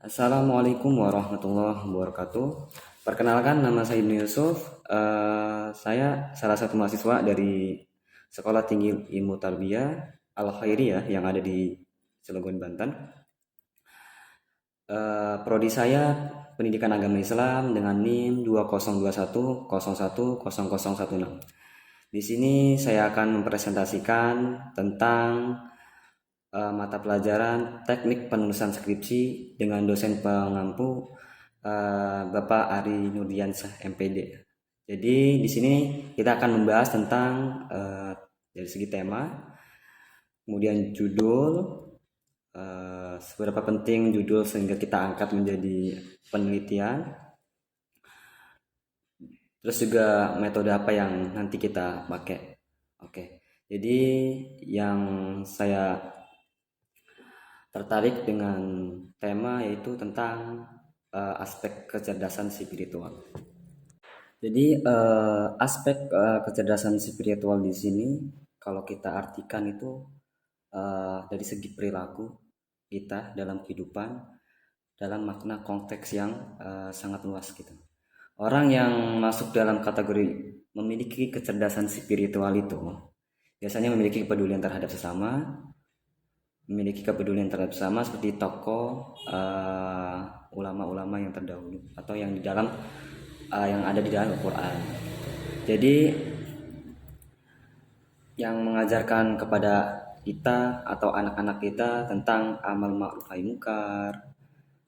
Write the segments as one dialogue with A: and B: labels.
A: Assalamualaikum warahmatullahi wabarakatuh. Perkenalkan, nama saya Ibnu Yusuf. Saya salah satu mahasiswa dari Sekolah Tinggi Ilmu Tarbiyah Al Khairiyah yang ada di Cilegon, Banten. Prodi saya Pendidikan Agama Islam dengan NIM 2021010016. Di sini saya akan mempresentasikan tentang mata pelajaran teknik penulisan skripsi dengan dosen pengampu Bapak Ari Nurdiansyah MPD. Jadi di sini kita akan membahas tentang dari segi tema, kemudian judul, seberapa penting judul sehingga kita angkat menjadi penelitian, terus juga metode apa yang nanti kita pakai. Oke, jadi yang saya tertarik dengan tema yaitu tentang aspek kecerdasan spiritual. Jadi aspek kecerdasan spiritual di sini kalau kita artikan itu dari segi perilaku kita dalam kehidupan, dalam makna konteks yang sangat luas gitu. Orang yang masuk dalam kategori memiliki kecerdasan spiritual itu biasanya memiliki kepedulian terhadap sesama, seperti tokoh ulama-ulama yang terdahulu atau yang di dalam yang ada di dalam Al-Quran. Jadi yang mengajarkan kepada kita atau anak-anak kita tentang amal ma'ruf nahi munkar,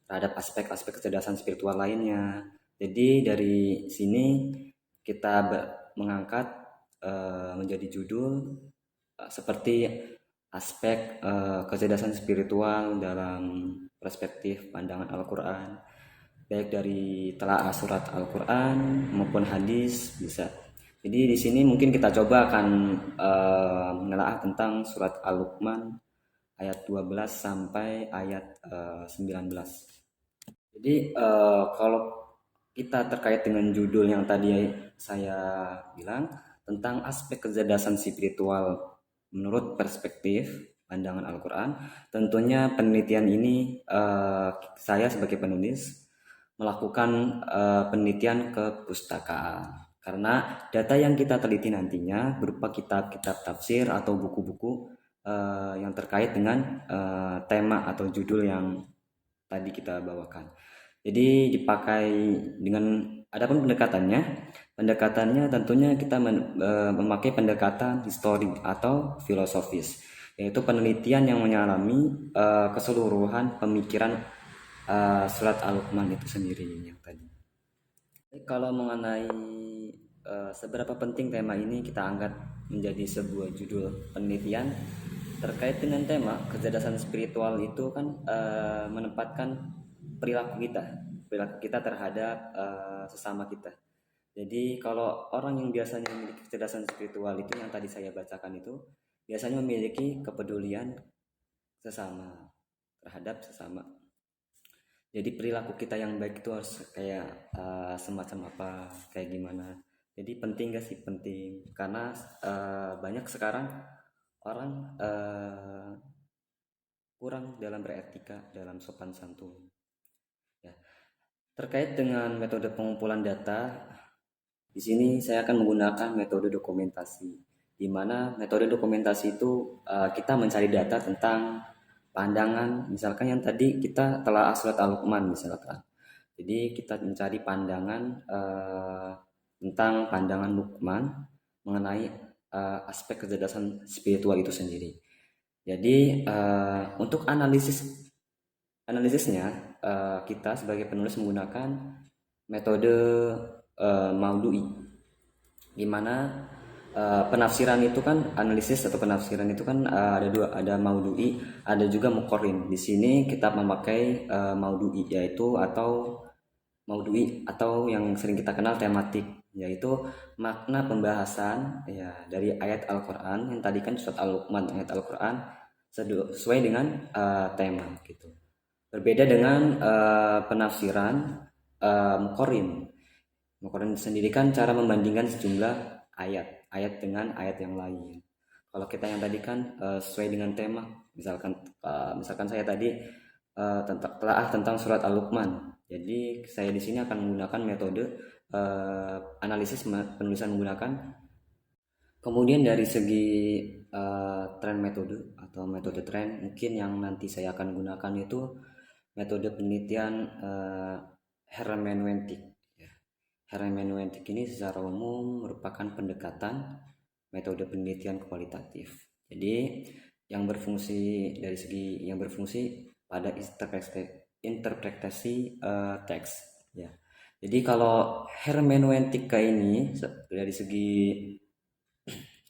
A: terhadap aspek-aspek kecerdasan spiritual lainnya. Jadi dari sini kita mengangkat menjadi judul seperti aspek kecerdasan spiritual dalam perspektif pandangan Al-Quran, baik dari telaah surat Al-Quran maupun hadis bisa. Jadi di sini mungkin kita coba akan menelaah tentang surat Al-Luqman ayat 12 sampai ayat 19. Jadi kalau kita terkait dengan judul yang tadi saya bilang tentang aspek kecerdasan spiritual menurut perspektif pandangan Al-Quran, tentunya penelitian ini saya sebagai penulis melakukan penelitian ke pustakaan. Karena data yang kita teliti nantinya berupa kitab-kitab tafsir atau buku-buku yang terkait dengan tema atau judul yang tadi kita bawakan. Jadi dipakai dengan adapun pendekatannya tentunya kita memakai pendekatan histori atau filosofis, yaitu penelitian yang menyalami keseluruhan pemikiran surat Al-Luqman itu sendiri yang tadi. Kalau mengenai seberapa penting tema ini kita angkat menjadi sebuah judul penelitian terkait dengan tema kecerdasan spiritual itu kan menempatkan perilaku kita terhadap sesama kita. Jadi kalau orang yang biasanya memiliki kecerdasan spiritual itu yang tadi saya bacakan itu biasanya memiliki kepedulian sesama terhadap sesama. Jadi perilaku kita yang baik itu harus kayak semacam apa, kayak gimana. Jadi penting gak sih? Penting karena banyak sekarang orang kurang dalam beretika, dalam sopan santun. Ya. Terkait dengan metode pengumpulan data, di sini saya akan menggunakan metode dokumentasi, di mana metode dokumentasi itu kita mencari data tentang pandangan, misalkan yang tadi kita telah surat Al-Luqman misalkan. Jadi kita mencari pandangan tentang pandangan Luqman mengenai aspek kecerdasan spiritual itu sendiri. Jadi untuk analisisnya kita sebagai penulis menggunakan metode Maudu'i, di mana penafsiran itu kan analisis atau penafsiran itu kan ada dua, ada Maudu'i, ada juga Muqarrin. Di sini kita memakai Maudu'i atau yang sering kita kenal tematik, yaitu makna pembahasan ya dari ayat Al-Quran yang tadi kan surat Al-Luqman, ayat Al-Quran sesuai dengan tema gitu. Berbeda dengan penafsiran Muqarrin. Muqarrin sendiri kan cara membandingkan sejumlah ayat dengan ayat yang lain. Kalau kita yang tadi kan sesuai dengan tema, misalkan saya tadi telaah tentang surat Al-Luqman. Jadi saya di sini akan menggunakan metode analisis penulisan menggunakan. Kemudian dari segi tren metode atau metode tren, mungkin yang nanti saya akan gunakan itu metode penelitian hermeneutik. Ya. Hermeneutik ini secara umum merupakan pendekatan metode penelitian kualitatif. Jadi yang berfungsi pada interpretasi teks. Ya. Jadi kalau hermeneutika ini dari segi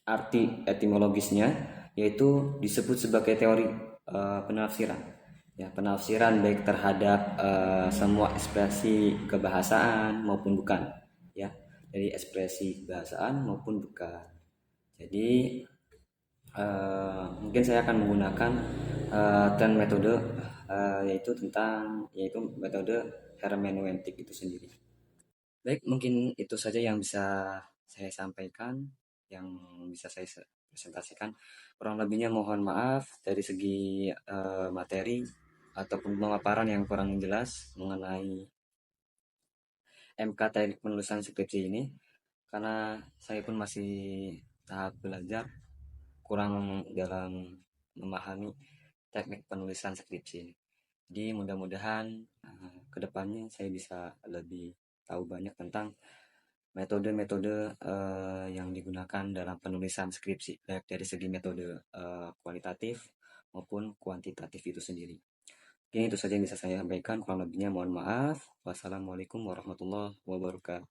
A: arti etimologisnya yaitu disebut sebagai teori penafsiran. Ya, penafsiran baik terhadap semua ekspresi kebahasaan maupun bukan. Ya, dari ekspresi kebahasaan maupun bukan. Jadi mungkin saya akan menggunakan tren metode yaitu metode hermeneutik itu sendiri. Baik, mungkin itu saja yang bisa saya sampaikan, yang bisa saya presentasikan. Kurang lebihnya mohon maaf dari segi materi ataupun pemaparan yang kurang jelas mengenai MK teknik penulisan skripsi ini, karena saya pun masih tahap belajar, kurang dalam memahami teknik penulisan skripsi ini. Jadi mudah-mudahan kedepannya saya bisa lebih tahu banyak tentang metode-metode yang digunakan dalam penulisan skripsi, baik dari segi metode kualitatif maupun kuantitatif itu sendiri. Oke, itu saja yang bisa saya sampaikan. Kurang lebihnya mohon maaf. Wassalamualaikum warahmatullahi wabarakatuh.